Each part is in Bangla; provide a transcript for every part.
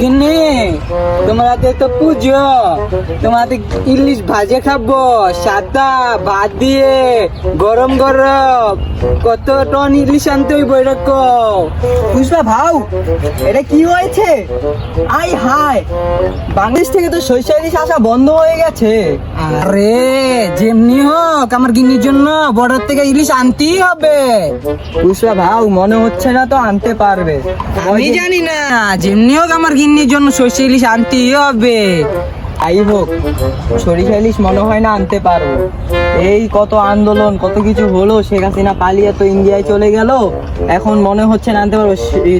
গিন্নি, তোমার হাতে তো পুজো, তোমার হাতে ইলিশ ভাজে খাবো সাদা ভাত দিয়ে, গরম গরম। কত টন ইলিশ আনতে হইব এরকম? পুষ্পা ভাও, এটা কি হয়েছে? আই হাই, বাংলাদেশ থেকে তো সরিষা ইলিশ আসা বন্ধ হয়ে গেছে। আরে যেমনি হোক আমার গিন্নির জন্য বর্ডার থেকে ইলিশ আনতেই হবে। পুষ্পা ভাও, মনে হচ্ছে না তো আনতে পারবে। আমি জানি না, যেমনি হোক আমার গিন্নির জন্য সর্ষে ইলিশ আনতেই হবে। যাই হোক, সরিষা ইলিশ মনে হয় না আনতে পারবো। এই কত আন্দোলন, কত কিছু হলো, শেখ হাসিনা পালিয়ে তো ইন্ডিয়ায় চলে গেল, এখন মনে হচ্ছে না আনতে পারবো।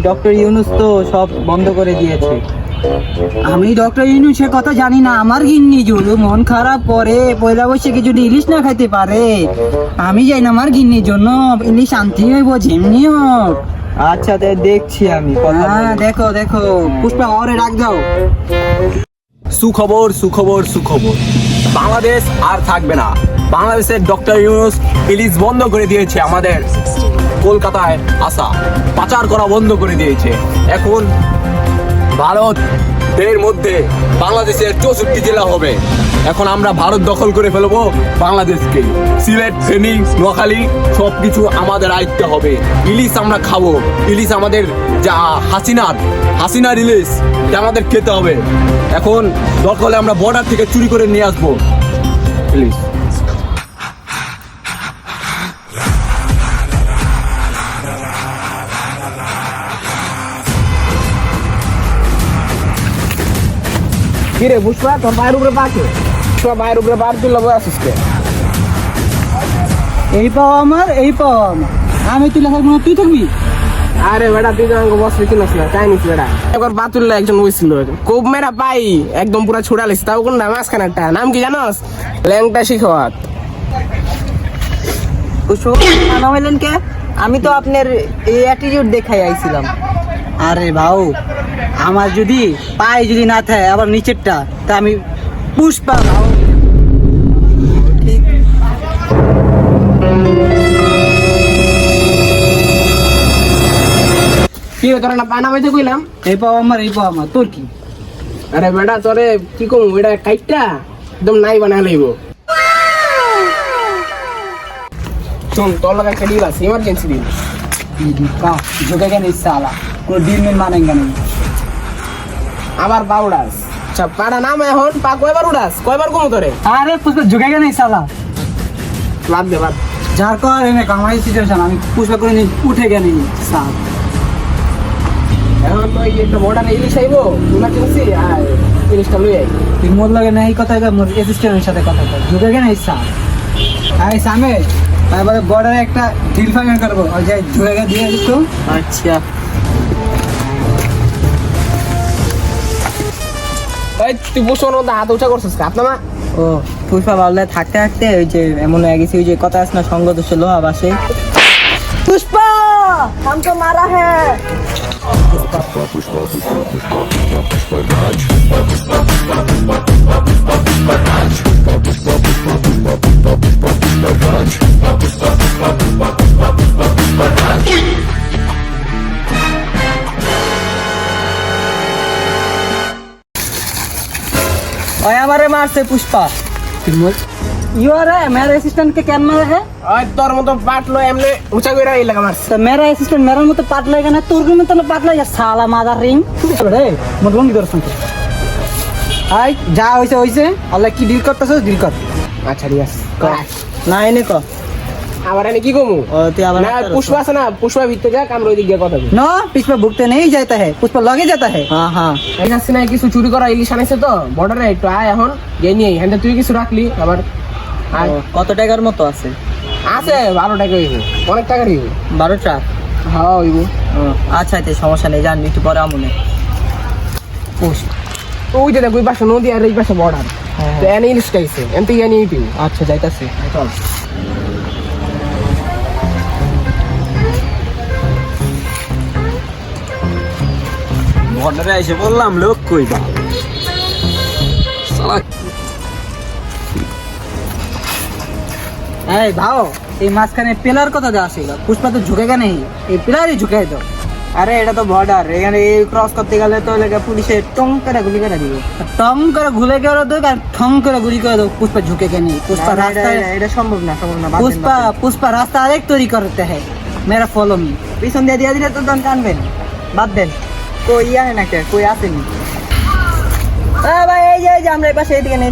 ডক্টর ইউনূস তো সব বন্ধ করে দিয়েছে। আমি ডক্টর ইউনূসের কথা জানি না, আমার গিন্নি যদি মন খারাপ করে পয়লা বৈশাখে যদি ইলিশ না খাইতে পারে, আমি যাই না আমার গিন্নির জন্য ইলিশ আনতেই হইব যেমনি হোক। আচ্ছা, দেখছি আমি কথা হ্যাঁ, বলে। দেখো দেখো পুষ্পা, ওরে ডাক দাও। সুখবর সুখবর সুখবর, বাংলাদেশ আর থাকবে না। বাংলাদেশের ডক্টর ইউনূস ইলিশ বন্ধ করে দিয়েছে, আমাদের কলকাতায় আসা পাচার করা বন্ধ করে দিয়েছে। এখন ভারতের মধ্যে বাংলাদেশের 64 জেলা হবে। এখন আমরা ভারত দখল করে ফেলবো বাংলাদেশকে। সিলেট, ফেনী, নোয়াখালী সবকিছু আমাদের আয়ত্তে হবে। ইলিশ আমরা খাবো। ইলিশ আমাদের যা হাসিনার ইলিশ, এটা আমাদের খেতে হবে। এখন দরকার হলে আমরা বর্ডার থেকে চুরি করে নিয়ে আসবো ইলিশ। কিরে পুষ্পা, তোর পায়ের উপরে পা কে? পুষ্পা পায়ের উপরে পা তুললে বই আসিস কে? এই পাও আমার, এই পাও আমার, আমি তুই লেখা কোনো তুই থাকবি? আরে বেটা, তুই তো আমাকে বসলে চিনস না, চাইনিস বেটা। একবার পা তুললে একজন বইছিল, কোপ মেরা পাই একদম পুরা ছুড়ালিস, তাও কোন নাম মাঝখানে একটা নাম কি জানোস? ল্যাংটা শিখওয়াত। মানা হইলেন কে? আমি তো আপনার এই অ্যাটিটিউড দেখাই আইছিলাম। আরে ভাও, আমার যদি পায়ে যদি না থাকে আবার নিচেরটা, তা আমি পুষ্পা ভাও। কি রে, তোরা না পা নামাইতে কইলাম? এই পাও আমার, এই পাও আমার, তোর কি? আরে বেটা, তোরে কি কম, এটা কাইটটা একদম নাই বানা লইব। শোন, তোর লাগা একটা ডিল আছে, ইমার্জেন্সি ডিল। যোগে কেন ইচ্ছা আলা, কোনো ডিল মিল মানেন কেন? আবার পা উড়াস? আচ্ছা, পাটা নাম এখন, পা কয়বার উড়াস? কয়বার কমো তোরে? আরে পুষ্পা, যোগে কেন ইচ্ছা আলা? বাদ দে, বাদ। যার কর এনে কামাই সিচুয়েশন, আমি পুষ্পা করে নিই, উঠে গেলি সাপ। এখন তো এই একটা বর্ডারে ইলিশ আইবো, ইমার্জেন্সি, আর ইলিশটা লই আই। তুই মোর লাগে না এই কথা, মোর অ্যাসিস্ট্যান্টের সাথে কথা কর, যোগে কেন ইচ্ছা? আরে সামে তারপরে বর্ডারে একটা ডিল ফাইনাল করবো, ওই যে যোগে দিয়ে দিত। আচ্ছা, এই তুই বসো না, হাত উঁচা করছিস কাপ না? ও পুষ্পা বাউলে থাকতে থাকতে ওই যে এমন হয়ে গেছি, ওই যে কথা আছে না, সঙ্গ দোষ লোহা বাসে। পুষ্পা हमको मारा है। ओए हमारे मार से पुष्पा। यू आर मेरा असिस्टेंट के क्या मारा है? ওই তোর মতো পাটলো এমনি উঁচা করে এই লাগা মারছে। तो मेरा असिस्टेंट मेरा मत पाट लगेगा ना, तुर्क में तो पाट लगेगा साला मादर रिंग। रे मुदलंग की दर्शन आई जा, वैसे वैसे अल्लाह की डील करता से डील कर। আচ্ছা ঠিক আছে, ना इने को আবার আমি কি কমু? ओ ते आवर না, পুষ্পা আছে না, পুষ্পা ভিতরে যাক, আমরা ওই দিক দিয়ে কথা বলি। नो पुष्पा भुगते नहीं जाता है, पुष्पा लगे जाता है। हां हां এই যাচ্ছি না, কিছু চুরি করা ইলিশ আনাইছে তো বর্ডারে, একটু আয় এখন গিয়ে নিয়ে হ্যাঁ, তুই কিছু রাখলি আবার। আর কত টাকার মতো আছে? আছে 12 টাকা হইব, অনেক টাকা হইব। 12 টাকা? হ্যাঁ হইব। আচ্ছা, এতে সমস্যা নেই, জানি একটু পরে আমনে। ওই যে দেখ, ওই পাশে নদী আর এই পাশে বর্ডার, তো এনে ইলিশ খাইছে, এনতে গিয়ে নিয়ে পিউ। আচ্ছা, যাইতাছি। চল। বর্ডারে এসে বললাম লোক কইবা সালা। এই ভাও, এই মাঝখানে পিলার কথা দেওয়া ছিল, পুষ্পা তো ঝুঁকেগা নেই, এই পিলারই ঝুঁকাই দাও। আরে এটা তো বর্ডার, এখানে ক্রস করতে গেলে তো লেগে পুলিশে টং করে গুলি করে দিবে। টং করে ঘুরে গেল তো আর ঠং করে গুলি করে দো। পুষ্পা ঝুঁকে के नहीं पुष्पा না, না, रास्ता এটা সম্ভব না, সম্ভব না, বাদ দেন, पुष्पा বাদ দেন। पुष्पा रास्ता अनेक तैयारी करते हैं मेरा फॉलो मी। পিছন দিয়ে দিয়ে দিলে তো তখন কানবেন, বাদ দেন। কই ইয়া না কে, কই আসেনি। ভাই এই যে আমরা এই পাশে এদিকে নেই,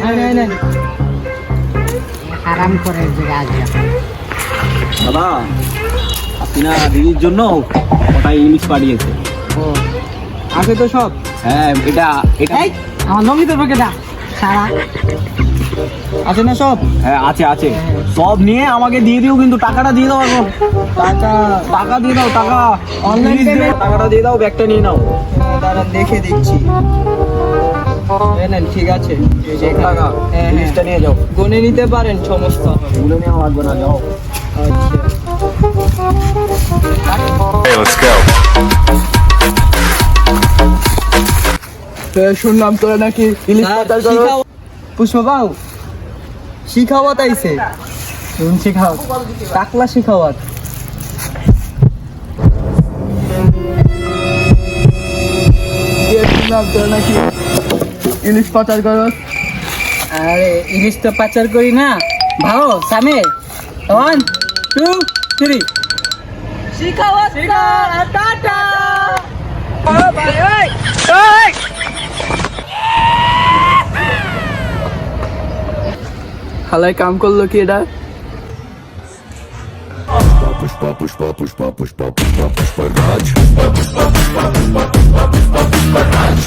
এদিকে নেই। आराम करे जगह आ गया। দাদা আপনি না দিদির জন্য ওটাই ইলিশ পাঠিয়েছে। ও আছে তো সব। হ্যাঁ এটা এটা এই আমার লঙ্গি তোর পক্ষে দা সারা আছে না সব? হ্যাঁ আছে আছে, সব নিয়ে আমাকে দিয়ে দিও, কিন্তু টাকাটা দিয়ে দাও এখন। টাকা টাকা দিয়ে দাও, টাকা Online Please payment? টাকাটা দিয়ে দাও, ব্যাগটা নিয়ে নাও। দাঁড়ান দেখে দিচ্ছি। নেন, ঠিক আছে, এই যে টাকা হ্যাঁ, ইলিশটা হ্যাঁ। নিয়ে যাও। গুনে নিতে পারেন, সমস্যা হবে। এগুলো নেওয়া লাগবে না, যাও। আচ্ছা শুনলাম তোরা নাকি ইলিশ পাচার করো। পুষ্প বাবু শিখাওয়াত আইছে। শিখাওয়াত টাকলা শিখাওয়াত। শুনলাম তোরা নাকি ইলিশ পাচার করো। अरे इंग्लिश तो पाचर करी ना भाओ सामे 1 2 3 শিখাওয়াত টাটা। হালাই কাম করলো কি এটা? Pushpa, pushpa, pushpa, pushpa, pushpa, pushpa, Raj. Pushpa, pushpa, pushpa, pushpa, pushpa, Raj.